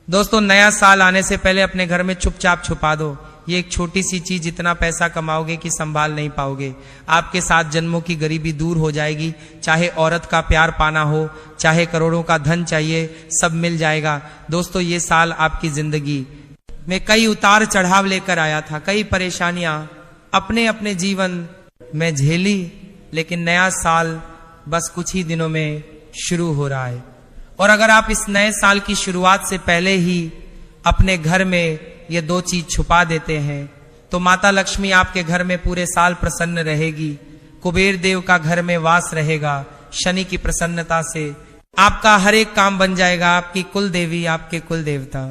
दोस्तों, नया साल आने से पहले अपने घर में चुपचाप छुपा दो। ये एक छोटी सी चीज, इतना पैसा कमाओगे कि संभाल नहीं पाओगे। आपके 7 जन्मों की गरीबी दूर हो जाएगी। चाहे औरत का प्यार पाना हो, चाहे करोड़ों का धन चाहिए, सब मिल जाएगा। दोस्तों, ये साल आपकी जिंदगी में कई उतार चढ़ाव लेकर आया था, कई परेशानियां अपने अपने जीवन में झेली, लेकिन नया साल बस कुछ ही दिनों में शुरू हो रहा है। और अगर आप इस नए साल की शुरुआत से पहले ही अपने घर में ये 2 चीज छुपा देते हैं तो माता लक्ष्मी आपके घर में पूरे साल प्रसन्न रहेगी। कुबेर देव का घर में वास रहेगा। शनि की प्रसन्नता से आपका हर एक काम बन जाएगा। आपकी कुल देवी, आपके कुल देवता,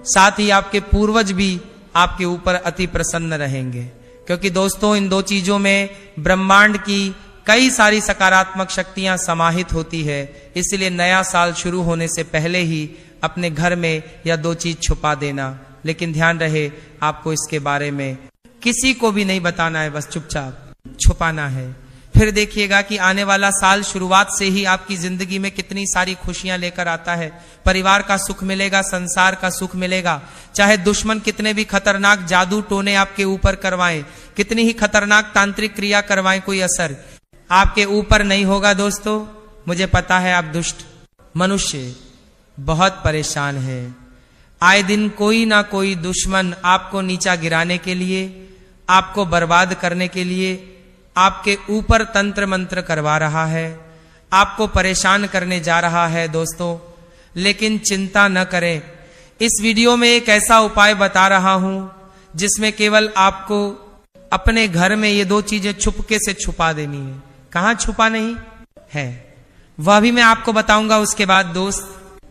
साथ ही आपके पूर्वज भी आपके ऊपर अति प्रसन्न रहेंगे। क्योंकि दोस्तों, इन 2 चीजों में ब्रह्मांड की कई सारी सकारात्मक शक्तियां समाहित होती है। इसलिए नया साल शुरू होने से पहले ही अपने घर में यह 2 चीज छुपा देना। लेकिन ध्यान रहे, आपको इसके बारे में किसी को भी नहीं बताना है, बस चुपचाप छुपाना है। फिर देखिएगा कि आने वाला साल शुरुआत से ही आपकी जिंदगी में कितनी सारी खुशियां लेकर आता है। परिवार का सुख मिलेगा, संसार का सुख मिलेगा। चाहे दुश्मन कितने भी खतरनाक जादू टोने आपके ऊपर करवाएं, कितनी ही खतरनाक तांत्रिक क्रिया करवाएं, कोई असर आपके ऊपर नहीं होगा। दोस्तों, मुझे पता है आप दुष्ट मनुष्य बहुत परेशान है। आए दिन कोई ना कोई दुश्मन आपको नीचा गिराने के लिए, आपको बर्बाद करने के लिए आपके ऊपर तंत्र मंत्र करवा रहा है, आपको परेशान करने जा रहा है। दोस्तों, लेकिन चिंता न करें। इस वीडियो में एक ऐसा उपाय बता रहा हूं जिसमें केवल आपको अपने घर में ये 2 चीजें चुपके से छुपा देनी है। कहां छुपा नहीं है वह भी मैं आपको बताऊंगा। उसके बाद दोस्त,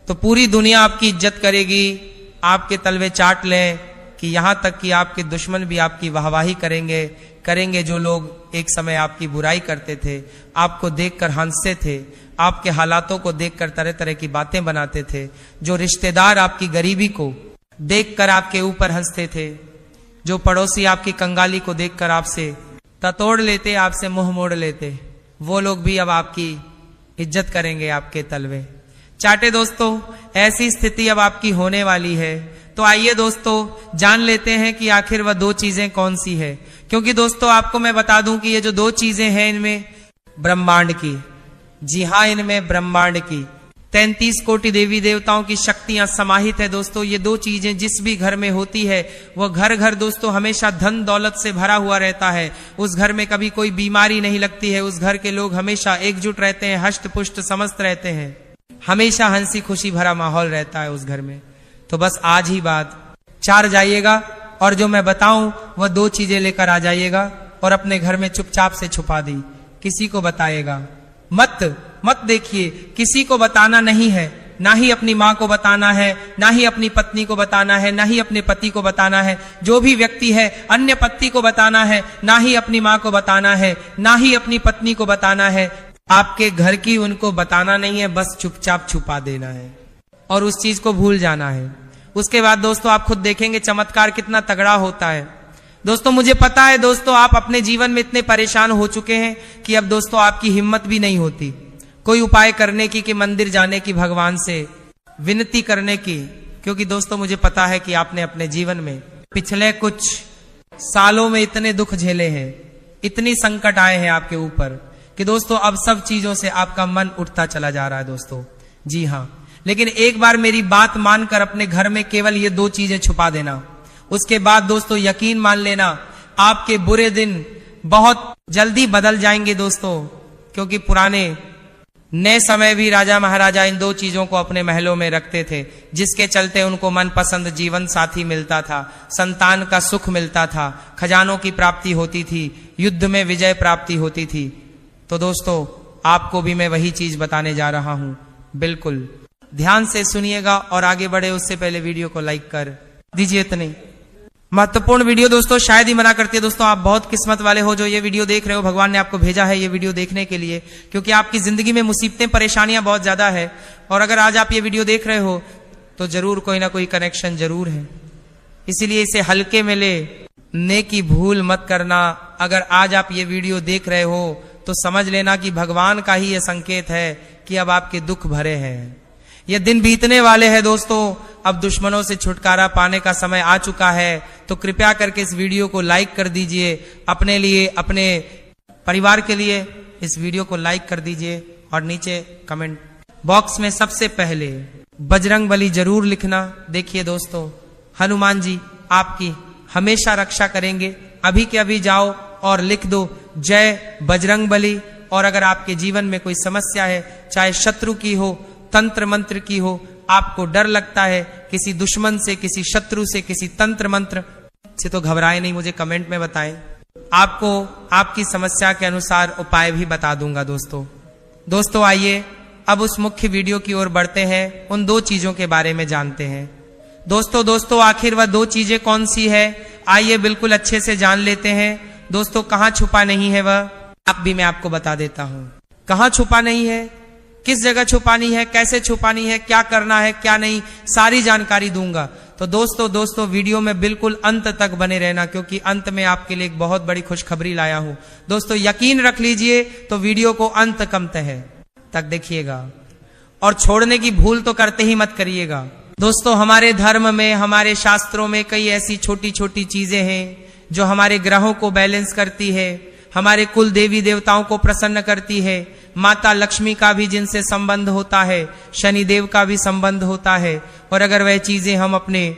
तो पूरी दुनिया आपकी इज्जत करेगी, आपके तलवे चाट लें कि यहां तक कि आपके दुश्मन भी आपकी वाहवाही करेंगे। जो लोग एक समय आपकी बुराई करते थे, आपको देखकर हंसते थे, आपके हालातों को देखकर तरह तरह की बातें बनाते थे, जो रिश्तेदार आपकी गरीबी को देखकर आपके ऊपर हंसते थे, जो पड़ोसी आपकी कंगाली को देखकर आपसे ततोड़ लेते, आपसे मुंह मोड़ लेते, वो लोग भी अब आपकी इज्जत करेंगे, आपके तलवे चाटे। दोस्तों, ऐसी स्थिति अब आपकी होने वाली है। तो आइए दोस्तों, जान लेते हैं कि आखिर वह 2 चीजें कौन सी है। क्योंकि दोस्तों, आपको मैं बता दूं कि ये जो 2 चीजें हैं, इनमें ब्रह्मांड की, जी हां, इनमें ब्रह्मांड की 33 कोटि देवी देवताओं की शक्तियां समाहित है। दोस्तों, ये 2 चीजें जिस भी घर में होती है, वह घर दोस्तों हमेशा धन दौलत से भरा हुआ रहता है। उस घर में कभी कोई बीमारी नहीं लगती है। उस घर के लोग हमेशा एकजुट रहते हैं, हष्ट पुष्ट समस्त रहते हैं। हमेशा हंसी खुशी भरा माहौल रहता है उस घर में। तो बस आज ही बात 4 जाइएगा और जो मैं बताऊं वह 2 चीजें लेकर आ जाइएगा और अपने घर में चुपचाप से छुपा दी। किसी को बताइएगा मत देखिए, किसी को बताना नहीं है। ना ही अपनी माँ को बताना है, ना ही अपनी पत्नी को बताना है, ना ही अपने पति को बताना है। जो भी व्यक्ति है, अन्य पति को बताना है, ना ही अपनी माँ को बताना है, ना ही अपनी पत्नी को बताना है। आपके घर की उनको बताना नहीं है, बस चुपचाप छुपा देना है और उस चीज को भूल जाना है। उसके बाद दोस्तों, आप खुद देखेंगे चमत्कार कितना तगड़ा होता है। दोस्तों, मुझे पता है दोस्तों, आप अपने जीवन में इतने परेशान हो चुके हैं कि अब दोस्तों आपकी हिम्मत भी नहीं होती कोई उपाय करने की, कि मंदिर जाने की, भगवान से विनती करने की। क्योंकि दोस्तों, मुझे पता है कि आपने अपने जीवन में पिछले कुछ सालों में इतने दुख झेले हैं, इतनी संकट आए हैं आपके ऊपर कि दोस्तों अब सब चीजों से आपका मन उठता चला जा रहा है। दोस्तों, जी हां, लेकिन एक बार मेरी बात मानकर अपने घर में केवल ये 2 चीजें छुपा देना। उसके बाद दोस्तों यकीन मान लेना, आपके बुरे दिन बहुत जल्दी बदल जाएंगे दोस्तों। क्योंकि पुराने नए समय भी राजा महाराजा इन 2 चीजों को अपने महलों में रखते थे, जिसके चलते उनको मनपसंद जीवन साथी मिलता था, संतान का सुख मिलता था, खजानों की प्राप्ति होती थी, युद्ध में विजय प्राप्ति होती थी। तो दोस्तों, आपको भी मैं वही चीज बताने जा रहा हूं। बिल्कुल ध्यान से सुनिएगा और आगे बढ़े उससे पहले वीडियो को लाइक कर दीजिए। इतनी महत्वपूर्ण वीडियो दोस्तों शायद ही मना करती है। दोस्तों, आप बहुत किस्मत वाले हो जो ये वीडियो देख रहे हो। भगवान ने आपको भेजा है ये वीडियो देखने के लिए, क्योंकि आपकी जिंदगी में मुसीबतें परेशानियां बहुत ज्यादा है। और अगर आज आप ये वीडियो देख रहे हो तो जरूर कोई ना कोई कनेक्शन जरूर है। इसीलिए इसे हल्के में ले, नेकी भूल मत करना। अगर आज आप ये वीडियो देख रहे हो तो समझ लेना कि भगवान का ही यह संकेत है कि अब आपके दुख भरे हैं। ये दिन बीतने वाले हैं दोस्तों। अब दुश्मनों से छुटकारा पाने का समय आ चुका है। तो कृपया करके इस वीडियो को लाइक कर दीजिए, अपने लिए, अपने परिवार के लिए इस वीडियो को लाइक कर दीजिए और नीचे कमेंट बॉक्स में सबसे पहले बजरंगबली जरूर लिखना। देखिए दोस्तों, हनुमान जी आपकी हमेशा रक्षा करेंगे। अभी के अभी जाओ और लिख दो जय बजरंगबली। और अगर आपके जीवन में कोई समस्या है, चाहे शत्रु की हो, तंत्र मंत्र की हो, आपको डर लगता है किसी दुश्मन से, किसी शत्रु से, किसी तंत्र मंत्र से, तो घबराए नहीं, मुझे कमेंट में बताएं। आपको आपकी समस्या के अनुसार उपाय भी बता दूंगा दोस्तों आइए अब उस मुख्य वीडियो की ओर बढ़ते हैं, उन दो चीजों के बारे में जानते हैं। दोस्तों आखिर वह दो चीजें कौन सी है, आइए बिल्कुल अच्छे से जान लेते हैं। दोस्तों, कहां छुपा नहीं है वह, अब भी मैं आपको बता देता हूं। कहां छुपा नहीं है, किस जगह छुपानी है, कैसे छुपानी है, क्या करना है, क्या नहीं, सारी जानकारी दूंगा। तो दोस्तों वीडियो में बिल्कुल अंत तक बने रहना, क्योंकि अंत में आपके लिए एक बहुत बड़ी खुशखबरी लाया हूं। दोस्तों यकीन रख लीजिए, तो वीडियो को अंत तक देखिएगा और छोड़ने की भूल तो करते ही मत करिएगा। दोस्तों, हमारे धर्म में, हमारे शास्त्रों में कई ऐसी छोटी छोटी चीजें हैं जो हमारे ग्रहों को बैलेंस करती है, हमारे कुल देवी देवताओं को प्रसन्न करती है। माता लक्ष्मी का भी जिनसे संबंध होता है, शनिदेव का भी संबंध होता है। और अगर वह चीजें हम अपने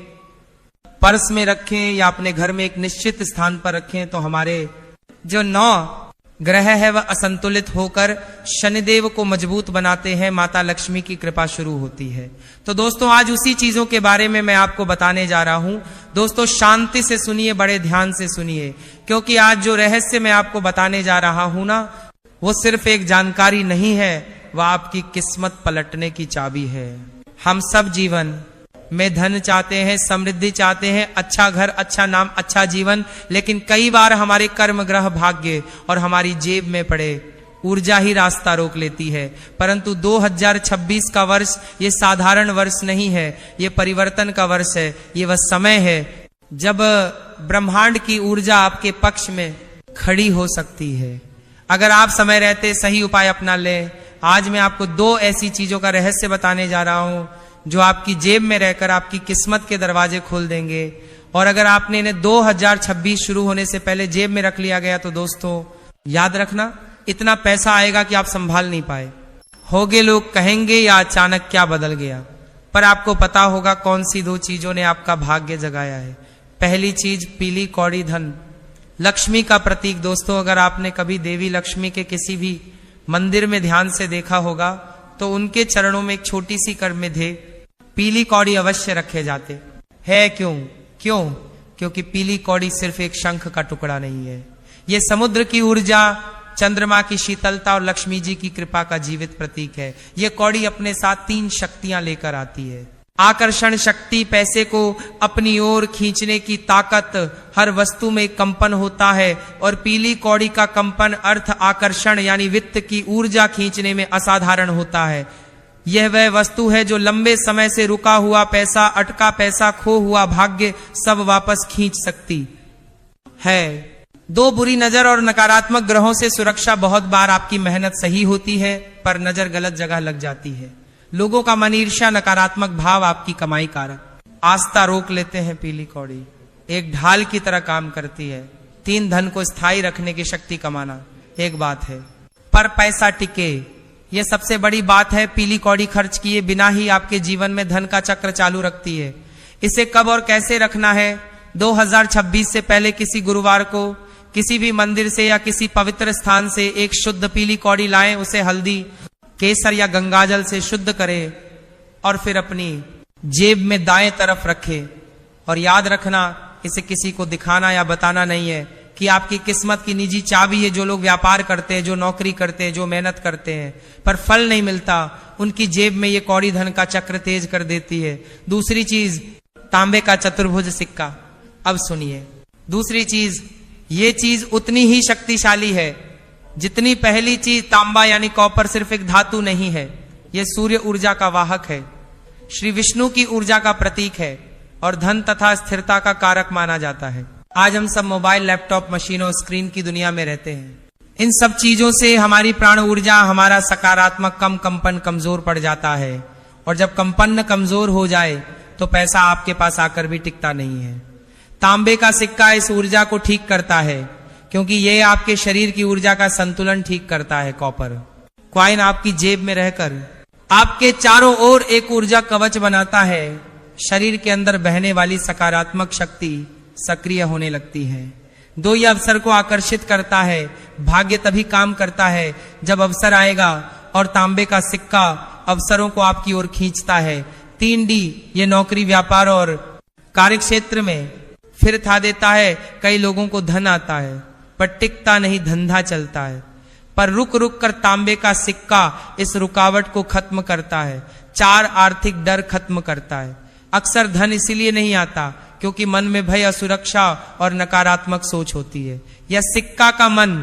पर्स में रखें या अपने घर में एक निश्चित स्थान पर रखें, तो हमारे जो 9 ग्रह है वह असंतुलित होकर शनिदेव को मजबूत बनाते हैं, माता लक्ष्मी की कृपा शुरू होती है। तो दोस्तों, आज उसी चीजों के बारे में मैं आपको बताने जा रहा हूं। दोस्तों शांति से सुनिए, बड़े ध्यान से सुनिए, क्योंकि आज जो रहस्य मैं आपको बताने जा रहा हूं ना, वो सिर्फ एक जानकारी नहीं है, वह आपकी किस्मत पलटने की चाबी है। हम सब जीवन में धन चाहते हैं, समृद्धि चाहते हैं, अच्छा घर, अच्छा नाम, अच्छा जीवन, लेकिन कई बार हमारे कर्म, ग्रह, भाग्य और हमारी जेब में पड़े ऊर्जा ही रास्ता रोक लेती है। परंतु 2026 का वर्ष ये साधारण वर्ष नहीं है, ये परिवर्तन का वर्ष है। ये वह समय है जब ब्रह्मांड की ऊर्जा आपके पक्ष में खड़ी हो सकती है, अगर आप समय रहते सही उपाय अपना लें। आज मैं आपको 2 ऐसी चीजों का रहस्य बताने जा रहा हूं जो आपकी जेब में रहकर आपकी किस्मत के दरवाजे खोल देंगे। और अगर आपने इन्हें 2026 शुरू होने से पहले जेब में रख लिया गया, तो दोस्तों याद रखना, इतना पैसा आएगा कि आप संभाल नहीं पाए होगे। लोग कहेंगे या अचानक क्या बदल गया, पर आपको पता होगा कौन सी 2 चीजों ने आपका भाग्य जगाया है। पहली चीज, पीली कौड़ी धन, लक्ष्मी का प्रतीक। दोस्तों, अगर आपने कभी देवी लक्ष्मी के किसी भी मंदिर में ध्यान से देखा होगा, तो उनके चरणों में एक छोटी सी कर में थे पीली कौड़ी अवश्य रखे जाते हैं। क्यों? क्योंकि पीली कौड़ी सिर्फ एक शंख का टुकड़ा नहीं है, ये समुद्र की ऊर्जा, चंद्रमा की शीतलता और लक्ष्मी जी की कृपा का जीवित प्रतीक है। ये कौड़ी अपने साथ 3 शक्तियां लेकर आती है। आकर्षण शक्ति, पैसे को अपनी ओर खींचने की ताकत, हर वस्तु में कंपन होता है। और पीली कौड़ी का कंपन अर्थ आकर्षण यानी वित्त की ऊर्जा खींचने में असाधारण होता है। यह वह वस्तु है जो लंबे समय से रुका हुआ पैसा, अटका पैसा, खो हुआ भाग्य सब वापस खींच सकती है। 2 बुरी नजर और नकारात्मक ग्रहों से सुरक्षा। बहुत बार आपकी मेहनत सही होती है, पर नजर गलत जगह लग जाती है। लोगों का मन, ईर्ष्या, नकारात्मक भाव आपकी कमाई कारक आस्था रोक लेते हैं। पीली कौड़ी एक ढाल की तरह काम करती है। 3 धन को स्थायी रखने की शक्ति कमाना एक बात है, पर पैसा टिके, यह सबसे बड़ी बात है। पीली कौड़ी खर्च किए बिना ही आपके जीवन में धन का चक्र चालू रखती है। इसे कब और कैसे रखना है? 2026 से पहले किसी गुरुवार को किसी भी मंदिर से या किसी पवित्र स्थान से एक शुद्ध पीली कौड़ी लाएं, उसे हल्दी, केसर या गंगाजल से शुद्ध करें और फिर अपनी जेब में दाएं तरफ रखें। और याद रखना, इसे किसी को दिखाना या बताना नहीं है कि आपकी किस्मत की निजी चाबी है। जो लोग व्यापार करते हैं, जो नौकरी करते हैं, जो मेहनत करते हैं, पर फल नहीं मिलता, उनकी जेब में ये कौड़ी धन का चक्र तेज कर देती है। दूसरी चीज, तांबे का चतुर्भुज सिक्का। अब सुनिए, दूसरी चीज, ये चीज उतनी ही शक्तिशाली है जितनी पहली चीज। तांबा यानी कॉपर सिर्फ एक धातु नहीं है, यह सूर्य ऊर्जा का वाहक है, श्री विष्णु की ऊर्जा का प्रतीक है और धन तथा स्थिरता का कारक माना जाता है। आज हम सब मोबाइल, लैपटॉप, मशीनों, स्क्रीन की दुनिया में रहते हैं। इन सब चीजों से हमारी प्राण ऊर्जा, हमारा सकारात्मक कंपन कमजोर पड़ जाता है और जब कंपन कमजोर हो जाए तो पैसा आपके पास आकर भी टिकता नहीं है। तांबे का सिक्का इस ऊर्जा को ठीक करता है, क्योंकि यह आपके शरीर की ऊर्जा का संतुलन ठीक करता है। कॉपर क्वाइन आपकी जेब में रहकर आपके चारों ओर एक ऊर्जा कवच बनाता है। शरीर के अंदर बहने वाली सकारात्मक शक्ति सक्रिय होने लगती है। दो, ये अवसर को आकर्षित करता है। भाग्य तभी काम करता है जब अवसर आएगा, और तांबे का सिक्का अवसरों को आपकी ओर खींचता है। 3D, ये नौकरी, व्यापार और कार्यक्षेत्र में फिर था देता है। कई लोगों को धन आता है पर टिकता नहीं, धंधा चलता है। पर रुक रुक कर तांबे का सिक्का इस रुकावट को खत्म करता है। 4, आर्थिक डर खत्म करता है। अक्सर धन इसीलिए नहीं आता क्योंकि मन में भय, असुरक्षा और नकारात्मक सोच होती है। यह सिक्का का मन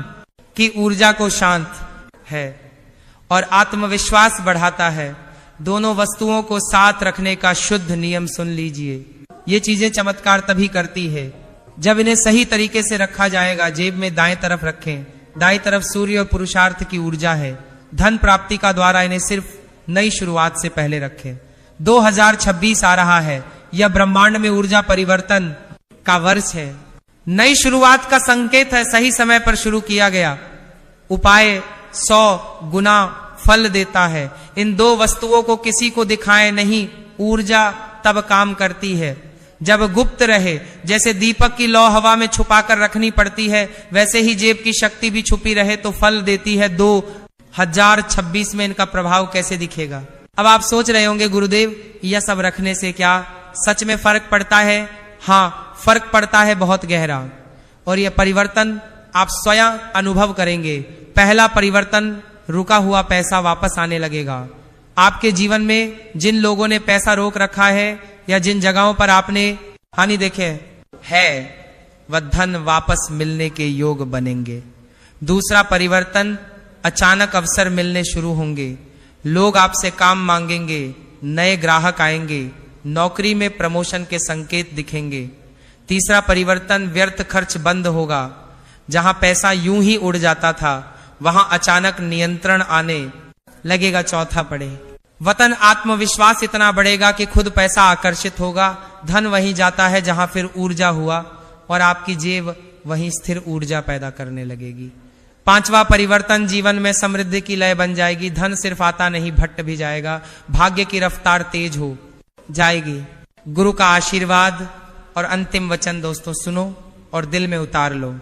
की ऊर्जा को शांत है और आत्मविश्वास बढ़ाता है। दोनों वस्तुओं को साथ रखने का शुद्ध नियम सुन लीजिए। ये चीजें चमत्कार तभी करती है जब इन्हें सही तरीके से रखा जाएगा। जेब में दाएं तरफ रखें। दाईं तरफ सूर्य और पुरुषार्थ की ऊर्जा है। धन प्राप्ति का द्वारा इन्हें सिर्फ नई शुरुआत से पहले रखें। 2026 आ रहा है। यह ब्रह्मांड में ऊर्जा परिवर्तन का वर्ष है। नई शुरुआत का संकेत है। सही समय पर शुरू किया गया उपाय 100 गुना फल देता है। इन दो वस्तुओं को किसी को दिखाएं नहीं। ऊर्जा तब काम करती है जब गुप्त रहे। जैसे दीपक की लौ हवा में छुपाकर रखनी पड़ती है, वैसे ही जेब की शक्ति भी छुपी रहे तो फल देती है। 2026 में इनका प्रभाव कैसे दिखेगा? अब आप सोच रहे होंगे गुरुदेव, यह सब रखने से क्या सच में फर्क पड़ता है? हाँ, फर्क पड़ता है बहुत गहरा, और यह परिवर्तन आप स्वयं अनुभव करेंगे। पहला परिवर्तन, रुका हुआ पैसा वापस आने लगेगा। आपके जीवन में जिन लोगों ने पैसा रोक रखा है या जिन जगहों पर आपने हानि देखे है, वह धन वापस मिलने के योग बनेंगे। दूसरा परिवर्तन, अचानक अवसर मिलने शुरू होंगे। लोग आपसे काम मांगेंगे, नए ग्राहक आएंगे, नौकरी में प्रमोशन के संकेत दिखेंगे। तीसरा परिवर्तन, व्यर्थ खर्च बंद होगा। जहां पैसा यूं ही उड़ जाता था वहां अचानक नियंत्रण आने लगेगा। चौथा पढ़े, वतन आत्मविश्वास इतना बढ़ेगा कि खुद पैसा आकर्षित होगा। धन वहीं जाता है जहां फिर ऊर्जा हुआ, और आपकी जेब वहीं स्थिर ऊर्जा पैदा करने लगेगी। पांचवा परिवर्तन, जीवन में समृद्धि की लय बन जाएगी। धन सिर्फ आता नहीं, भट्ट भी जाएगा। भाग्य की रफ्तार तेज हो जाएगी। गुरु का आशीर्वाद और अंतिम वचन दोस्तों सुनो और दिल में उतार लो।